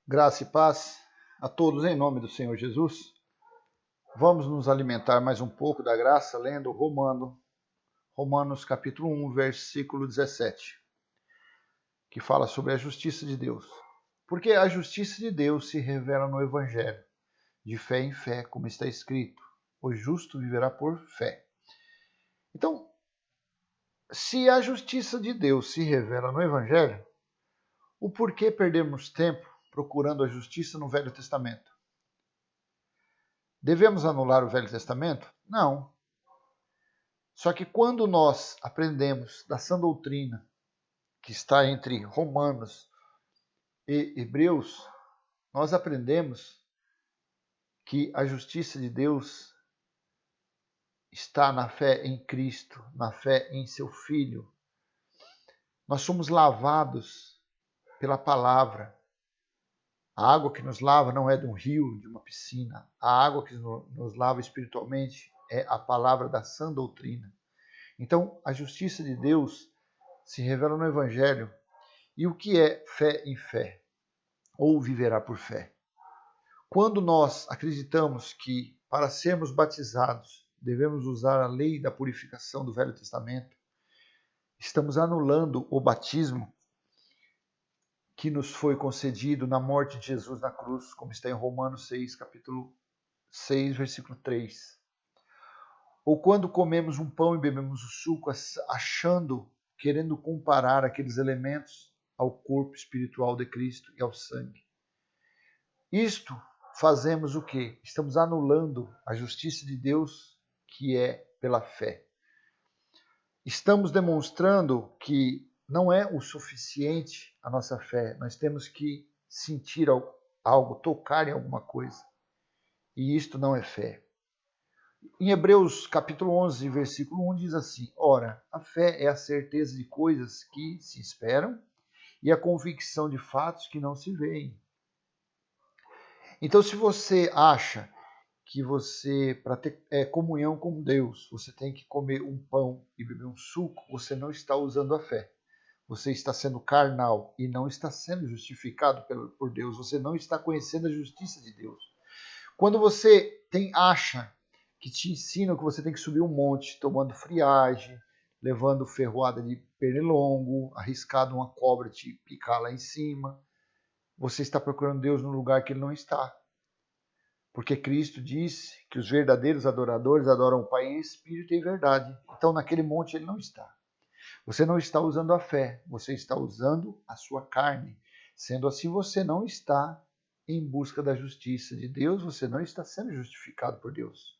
Graça e paz a todos em nome do Senhor Jesus. Vamos nos alimentar mais um pouco da graça lendo Romanos capítulo 1, versículo 17, que fala sobre a justiça de Deus. Porque a justiça de Deus se revela no Evangelho, de fé em fé, como está escrito: o justo viverá por fé. Então, se a justiça de Deus se revela no Evangelho, o porquê perdermos tempo procurando a justiça no Velho Testamento? Devemos anular o Velho Testamento? Não. Só que quando nós aprendemos da sã doutrina que está entre Romanos e Hebreus, nós aprendemos que a justiça de Deus está na fé em Cristo, na fé em seu Filho. Nós somos lavados pela palavra. A água que nos lava não é de um rio, de uma piscina. A água que nos lava espiritualmente é a palavra da sã doutrina. Então, a justiça de Deus se revela no Evangelho. E o que é fé em fé? Ou viverá por fé? Quando nós acreditamos que, para sermos batizados, devemos usar a lei da purificação do Velho Testamento, estamos anulando o batismo que nos foi concedido na morte de Jesus na cruz, como está em Romanos 6, capítulo 6, versículo 3. Ou quando comemos um pão e bebemos o suco, querendo comparar aqueles elementos ao corpo espiritual de Cristo e ao sangue. Isto fazemos o quê? Estamos anulando a justiça de Deus, que é pela fé. Estamos demonstrando que não é o suficiente a nossa fé. Nós temos que sentir algo, tocar em alguma coisa. E isto não é fé. Em Hebreus capítulo 11, versículo 1 diz assim: ora, a fé é a certeza de coisas que se esperam e a convicção de fatos que não se veem. Então, se você acha que para ter comunhão com Deus, você tem que comer um pão e beber um suco, você não está usando a fé. Você está sendo carnal e não está sendo justificado por Deus. Você não está conhecendo a justiça de Deus. Quando você acha que te ensinam que você tem que subir um monte tomando friagem, levando ferroada de pernilongo, arriscado uma cobra te picar lá em cima, você está procurando Deus no lugar que Ele não está. Porque Cristo disse que os verdadeiros adoradores adoram o Pai em espírito e em verdade. Então, naquele monte Ele não está. Você não está usando a fé, você está usando a sua carne. Sendo assim, você não está em busca da justiça de Deus, você não está sendo justificado por Deus.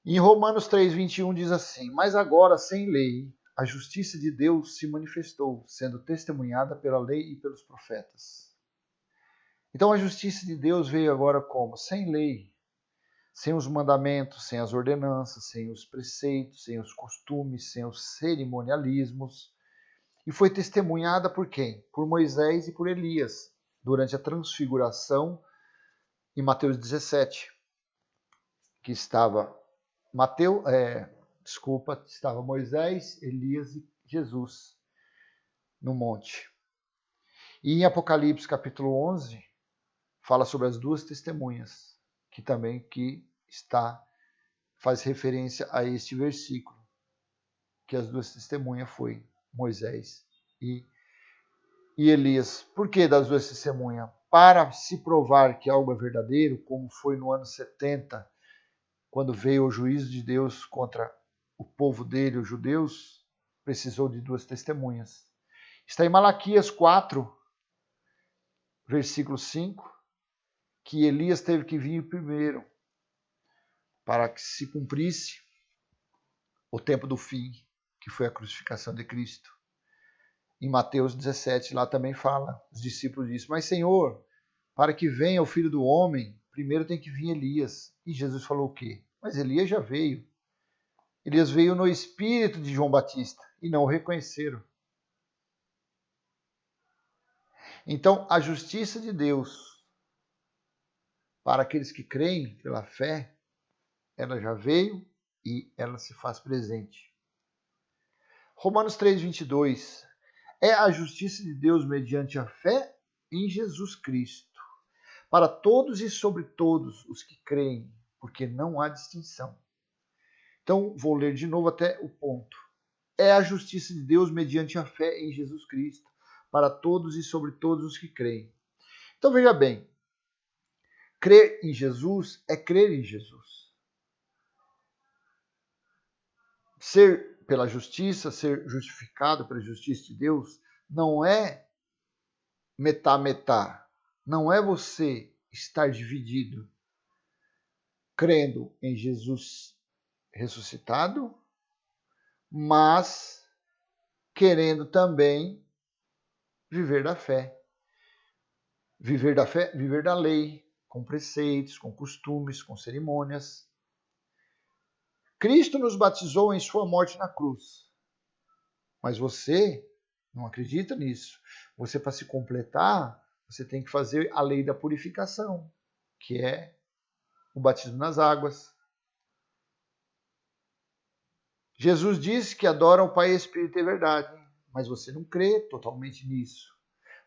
Em Romanos 3:21 diz assim: mas agora, sem lei, a justiça de Deus se manifestou, sendo testemunhada pela lei e pelos profetas. Então a justiça de Deus veio agora como? Sem lei, sem os mandamentos, sem as ordenanças, sem os preceitos, sem os costumes, sem os cerimonialismos. E foi testemunhada por quem? Por Moisés e por Elias, durante a transfiguração em Mateus 17, que estava estava Moisés, Elias e Jesus no monte. E em Apocalipse capítulo 11, fala sobre as duas testemunhas, faz referência a este versículo, que as duas testemunhas foi Moisés e Elias. Por que das duas testemunhas? Para se provar que algo é verdadeiro, como foi no ano 70, quando veio o juízo de Deus contra o povo dele, os judeus, precisou de duas testemunhas. Está em Malaquias 4, versículo 5, que Elias teve que vir primeiro, para que se cumprisse o tempo do fim, que foi a crucificação de Cristo. Em Mateus 17, lá também fala, os discípulos dizem: mas Senhor, para que venha o Filho do Homem, primeiro tem que vir Elias. E Jesus falou o quê? Mas Elias já veio. Elias veio no espírito de João Batista e não o reconheceram. Então, a justiça de Deus, para aqueles que creem pela fé, ela já veio e ela se faz presente. Romanos 3:22. É a justiça de Deus mediante a fé em Jesus Cristo, para todos e sobre todos os que creem, porque não há distinção. Então, vou ler de novo até o ponto. É a justiça de Deus mediante a fé em Jesus Cristo, para todos e sobre todos os que creem. Então, veja bem, crer em Jesus é crer em Jesus. Ser pela justiça, ser justificado pela justiça de Deus, não é metá. Não é você estar dividido, crendo em Jesus ressuscitado, mas querendo também viver da fé. Viver da fé, viver da lei, com preceitos, com costumes, com cerimônias. Cristo nos batizou em sua morte na cruz. Mas você não acredita nisso. Você, para se completar, você tem que fazer a lei da purificação, que é o batismo nas águas. Jesus disse que adora o Pai, Espírito e verdade, mas você não crê totalmente nisso.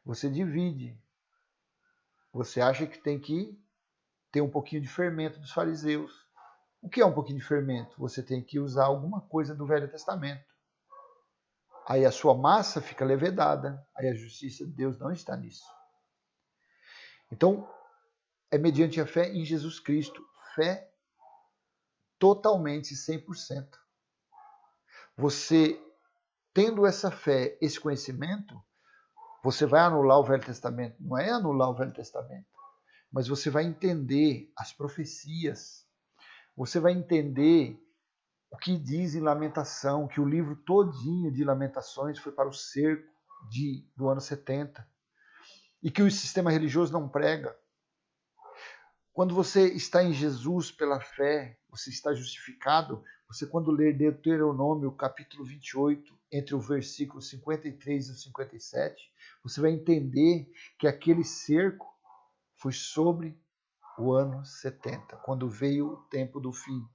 Você divide. Você acha que tem que ter um pouquinho de fermento dos fariseus. O que é um pouquinho de fermento? Você tem que usar alguma coisa do Velho Testamento. Aí a sua massa fica levedada. Aí a justiça de Deus não está nisso. Então, é mediante a fé em Jesus Cristo. Fé totalmente 100%. Você, tendo essa fé, esse conhecimento, você vai anular o Velho Testamento. Não é anular o Velho Testamento, mas você vai entender as profecias. Você vai entender o que diz em Lamentação, que o livro todinho de Lamentações foi para o cerco do ano 70. E que o sistema religioso não prega. Quando você está em Jesus pela fé, você está justificado. Você, quando ler Deuteronômio, capítulo 28, entre o versículo 53 e o 57, você vai entender que aquele cerco foi sobre o ano 70, quando veio o tempo do fim.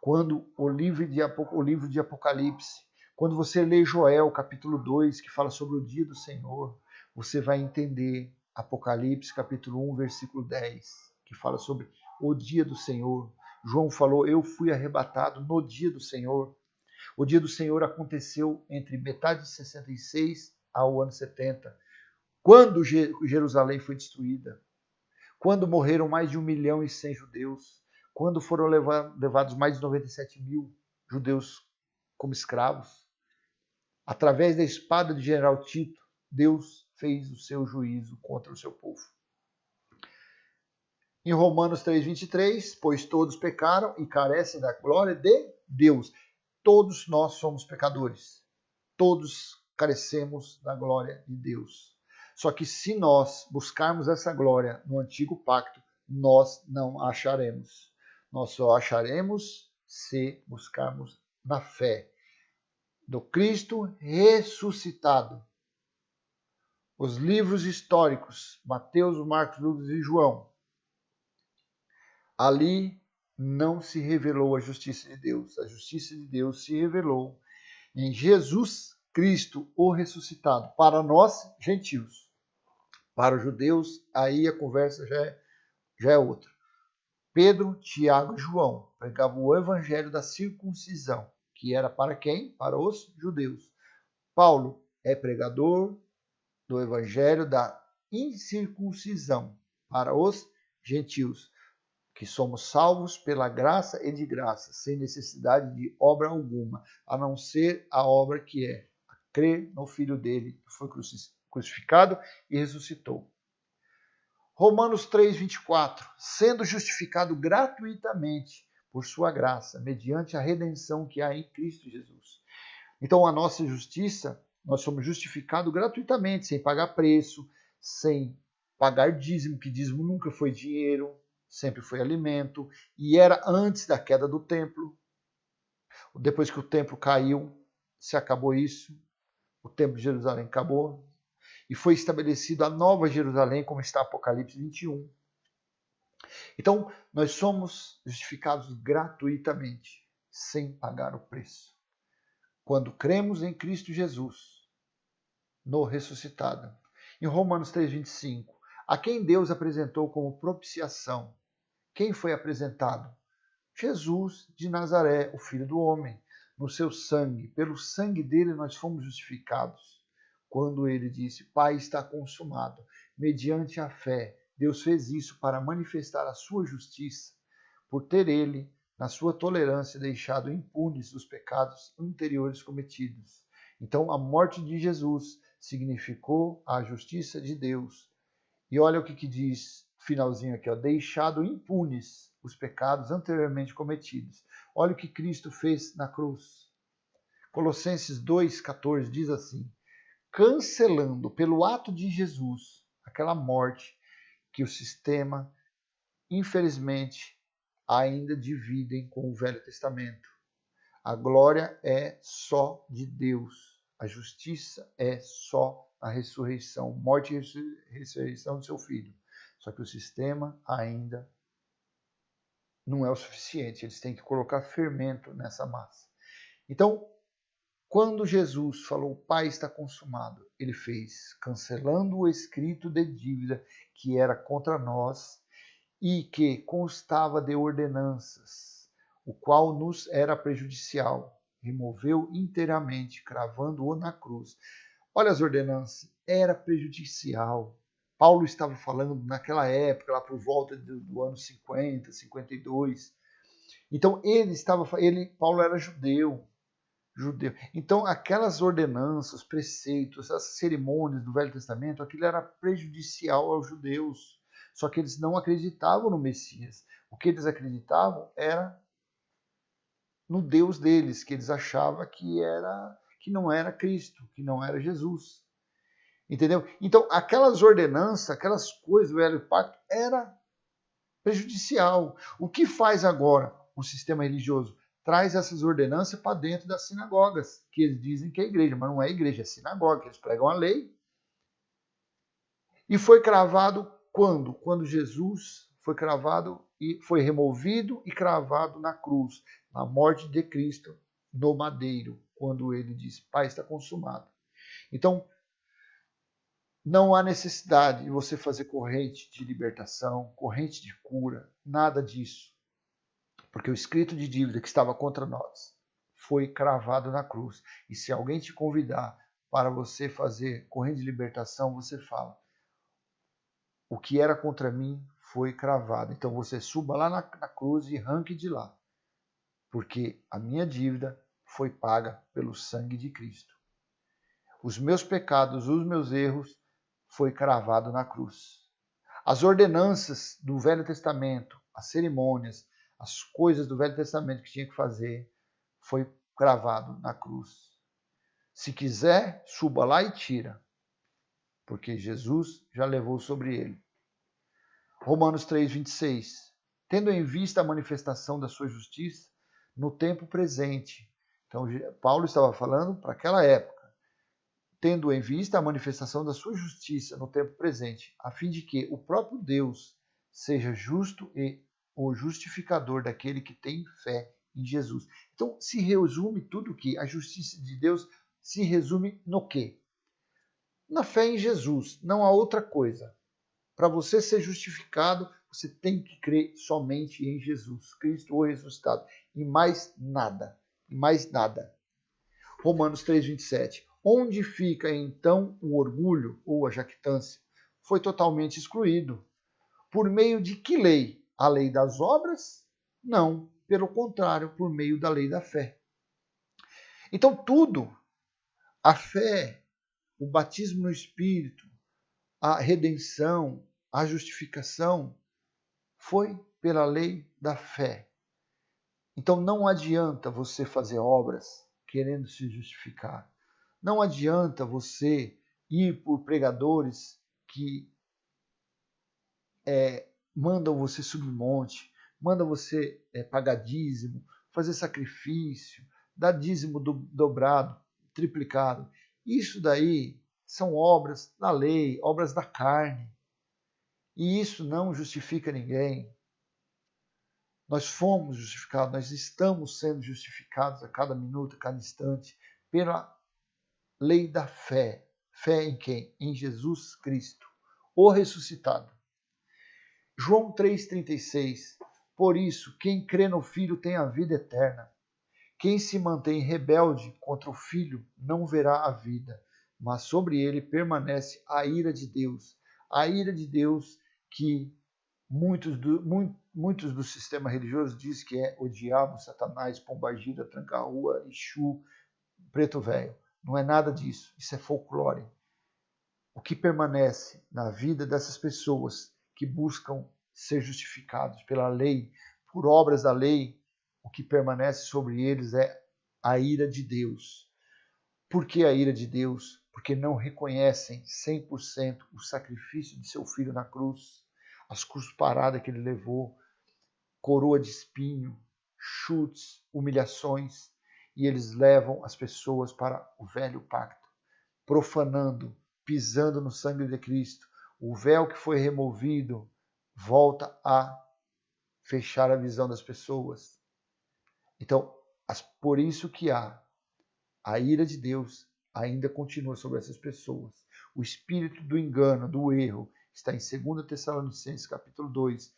Quando o livro de Apocalipse, quando você lê Joel, capítulo 2, que fala sobre o dia do Senhor, você vai entender Apocalipse, capítulo 1, versículo 10, que fala sobre o dia do Senhor. João falou, eu fui arrebatado no dia do Senhor. O dia do Senhor aconteceu entre metade de 66 ao ano 70, quando Jerusalém foi destruída, quando morreram mais de 1.100.000 judeus, quando foram levados mais de 97 mil judeus como escravos. Através da espada de General Tito, Deus fez o seu juízo contra o seu povo. Em Romanos 3:23, pois todos pecaram e carecem da glória de Deus. Todos nós somos pecadores. Todos carecemos da glória de Deus. Só que se nós buscarmos essa glória no antigo pacto, nós não acharemos. Nós só acharemos se buscarmos na fé do Cristo ressuscitado. Os livros históricos, Mateus, Marcos, Lucas e João, ali não se revelou a justiça de Deus. A justiça de Deus se revelou em Jesus Cristo, o ressuscitado, para nós, gentios. Para os judeus, aí a conversa já é outra. Pedro, Tiago e João pregavam o evangelho da circuncisão, que era para quem? Para os judeus. Paulo é pregador do evangelho da incircuncisão, para os gentios, que somos salvos pela graça e de graça, sem necessidade de obra alguma, a não ser a obra que é crer no Filho dele, que foi crucificado e ressuscitou. Romanos 3:24, sendo justificado gratuitamente por sua graça, mediante a redenção que há em Cristo Jesus. Então a nossa justiça, nós somos justificados gratuitamente, sem pagar preço, sem pagar dízimo, que dízimo nunca foi dinheiro, sempre foi alimento, e era antes da queda do templo. Depois que o templo caiu, se acabou isso, o templo de Jerusalém acabou, e foi estabelecida a nova Jerusalém, como está Apocalipse 21. Então, nós somos justificados gratuitamente, sem pagar o preço. Quando cremos em Cristo Jesus, no ressuscitado. Em Romanos 3,25, a quem Deus apresentou como propiciação. Quem foi apresentado? Jesus de Nazaré, o Filho do Homem, no seu sangue. Pelo sangue dele nós fomos justificados. Quando ele disse, Pai, está consumado. Mediante a fé, Deus fez isso para manifestar a sua justiça, por ter ele, na sua tolerância, deixado impunes os pecados anteriores cometidos. Então, a morte de Jesus significou a justiça de Deus. E olha o que diz, finalzinho aqui, ó, deixado impunes os pecados anteriormente cometidos. Olha o que Cristo fez na cruz. Colossenses 2,14 diz assim, cancelando pelo ato de Jesus aquela morte que o sistema, infelizmente, ainda dividem com o Velho Testamento. A glória é só de Deus. A justiça é só a ressurreição, morte e ressurreição do seu Filho. Só que o sistema ainda não é o suficiente. Eles têm que colocar fermento nessa massa. Então, quando Jesus falou, Pai, está consumado, ele fez, cancelando o escrito de dívida que era contra nós e que constava de ordenanças, o qual nos era prejudicial, removeu inteiramente, cravando-o na cruz. Olha as ordenanças, era prejudicial. Paulo estava falando naquela época, lá por volta do ano 50, 52. Então Paulo era judeu. Então aquelas ordenanças, preceitos, as cerimônias do Velho Testamento, aquilo era prejudicial aos judeus. Só que eles não acreditavam no Messias. O que eles acreditavam era no Deus deles, que eles achavam que não era Cristo, que não era Jesus. Entendeu? Então, aquelas ordenanças, aquelas coisas do Velho Pacto, era prejudicial. O que faz agora o sistema religioso? Traz essas ordenanças para dentro das sinagogas, que eles dizem que é igreja, mas não é igreja, é sinagoga, que eles pregam a lei. E foi cravado quando? Quando Jesus foi cravado e foi removido e cravado na cruz, na morte de Cristo no madeiro, quando ele disse, Pai, está consumado. Então, não há necessidade de você fazer corrente de libertação, corrente de cura, nada disso. Porque o escrito de dívida que estava contra nós foi cravado na cruz. E se alguém te convidar para você fazer corrente de libertação, você fala, o que era contra mim foi cravado. Então você suba lá na cruz e arranque de lá. Porque a minha dívida foi paga pelo sangue de Cristo. Os meus pecados, os meus erros, foi cravado na cruz. As ordenanças do Velho Testamento, as cerimônias, as coisas do Velho Testamento que tinha que fazer, foi cravado na cruz. Se quiser, suba lá e tira, porque Jesus já levou sobre ele. Romanos 3,26. Tendo em vista a manifestação da sua justiça no tempo presente. Então, Paulo estava falando para aquela época. Tendo em vista a manifestação da sua justiça no tempo presente, a fim de que o próprio Deus seja justo e o justificador daquele que tem fé em Jesus. Então, se resume tudo que a justiça de Deus se resume no quê? Na fé em Jesus, não há outra coisa. Para você ser justificado, você tem que crer somente em Jesus Cristo, o ressuscitado, e mais nada, e mais nada. Romanos 3,27. Onde fica então o orgulho ou a jactância? Foi totalmente excluído. Por meio de que lei? A lei das obras? Não, pelo contrário, por meio da lei da fé. Então tudo, a fé, o batismo no Espírito, a redenção, a justificação, foi pela lei da fé. Então não adianta você fazer obras querendo se justificar. Não adianta você ir por pregadores que mandam você subir monte, mandam você pagar dízimo, fazer sacrifício, dar dízimo dobrado, triplicado. Isso daí são obras da lei, obras da carne. E isso não justifica ninguém. Nós fomos justificados, nós estamos sendo justificados a cada minuto, a cada instante, pela lei da fé. Fé em quem? Em Jesus Cristo, o ressuscitado. João 3,36. Por isso, quem crê no Filho tem a vida eterna. Quem se mantém rebelde contra o Filho não verá a vida, mas sobre ele permanece a ira de Deus. A ira de Deus que muitos do sistema religioso dizem que é o diabo, Satanás, pombagira, tranca-rua, Exu, preto velho. Não é nada disso, isso é folclore. O que permanece na vida dessas pessoas que buscam ser justificados pela lei, por obras da lei, o que permanece sobre eles é a ira de Deus. Por que a ira de Deus? Porque não reconhecem 100% o sacrifício de seu filho na cruz, as crusparadas que ele levou, coroa de espinho, chutes, humilhações, e eles levam as pessoas para o velho pacto, profanando, pisando no sangue de Cristo. O véu que foi removido volta a fechar a visão das pessoas. Então, por isso que a ira de Deus ainda continua sobre essas pessoas. O espírito do engano, do erro, está em 2 Tessalonicenses capítulo 2,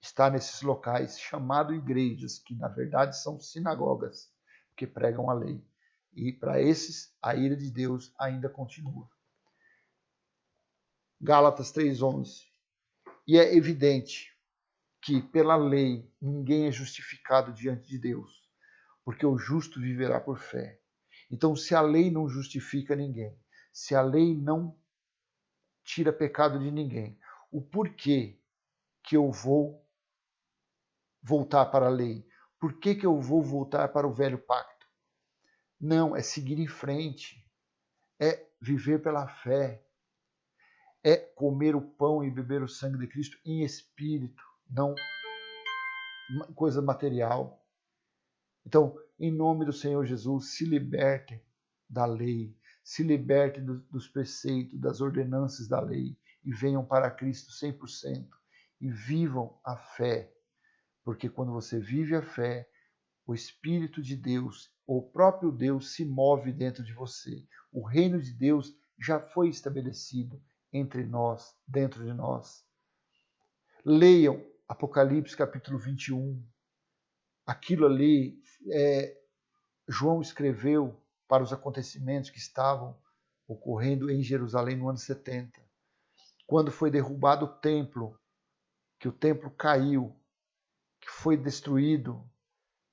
está nesses locais chamados igrejas, que na verdade são sinagogas, que pregam a lei. E para esses, a ira de Deus ainda continua. Gálatas 3,11. E é evidente que pela lei ninguém é justificado diante de Deus, porque o justo viverá por fé. Então, se a lei não justifica ninguém, se a lei não tira pecado de ninguém, o porquê que eu vou voltar para a lei? Por que eu vou voltar para o velho pacto? Não, é seguir em frente, é viver pela fé, é comer o pão e beber o sangue de Cristo em espírito, não coisa material. Então, em nome do Senhor Jesus, se libertem da lei, se libertem dos preceitos, das ordenanças da lei e venham para Cristo 100% e vivam a fé. Porque quando você vive a fé, o Espírito de Deus, o próprio Deus, se move dentro de você. O reino de Deus já foi estabelecido entre nós, dentro de nós. Leiam Apocalipse capítulo 21. Aquilo ali, João escreveu para os acontecimentos que estavam ocorrendo em Jerusalém no ano 70. Quando foi derrubado o templo, que o templo caiu, que foi destruído,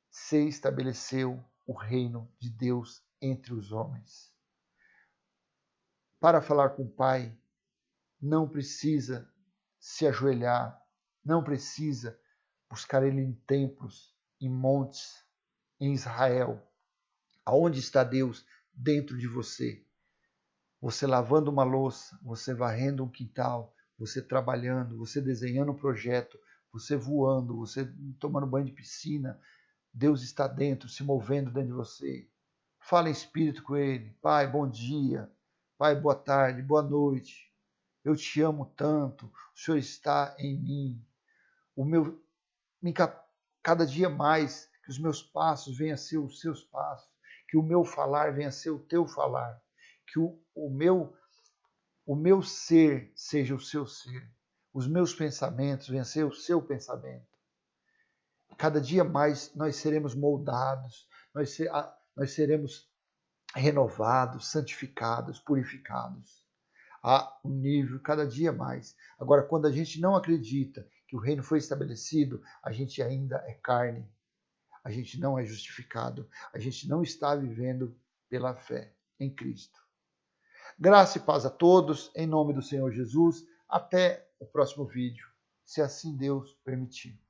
se estabeleceu o reino de Deus entre os homens. Para falar com o Pai, não precisa se ajoelhar, não precisa buscar Ele em templos, em montes, em Israel. Aonde está Deus? Dentro de você. Você lavando uma louça, você varrendo um quintal, você trabalhando, você desenhando um projeto, você voando, você tomando banho de piscina. Deus está dentro, se movendo dentro de você. Fala em espírito com Ele. Pai, bom dia. Pai, boa tarde, boa noite. Eu te amo tanto. O Senhor está em mim. Cada dia mais, que os meus passos venham a ser os seus passos. Que o meu falar venha a ser o teu falar. Que o meu ser seja o seu ser. Os meus pensamentos venham a ser o seu pensamento. Cada dia mais nós seremos moldados, nós seremos renovados, santificados, purificados a um nível cada dia mais. Agora, quando a gente não acredita que o reino foi estabelecido, a gente ainda é carne, a gente não é justificado, a gente não está vivendo pela fé em Cristo. Graça e paz a todos, em nome do Senhor Jesus. Até o próximo vídeo, se assim Deus permitir.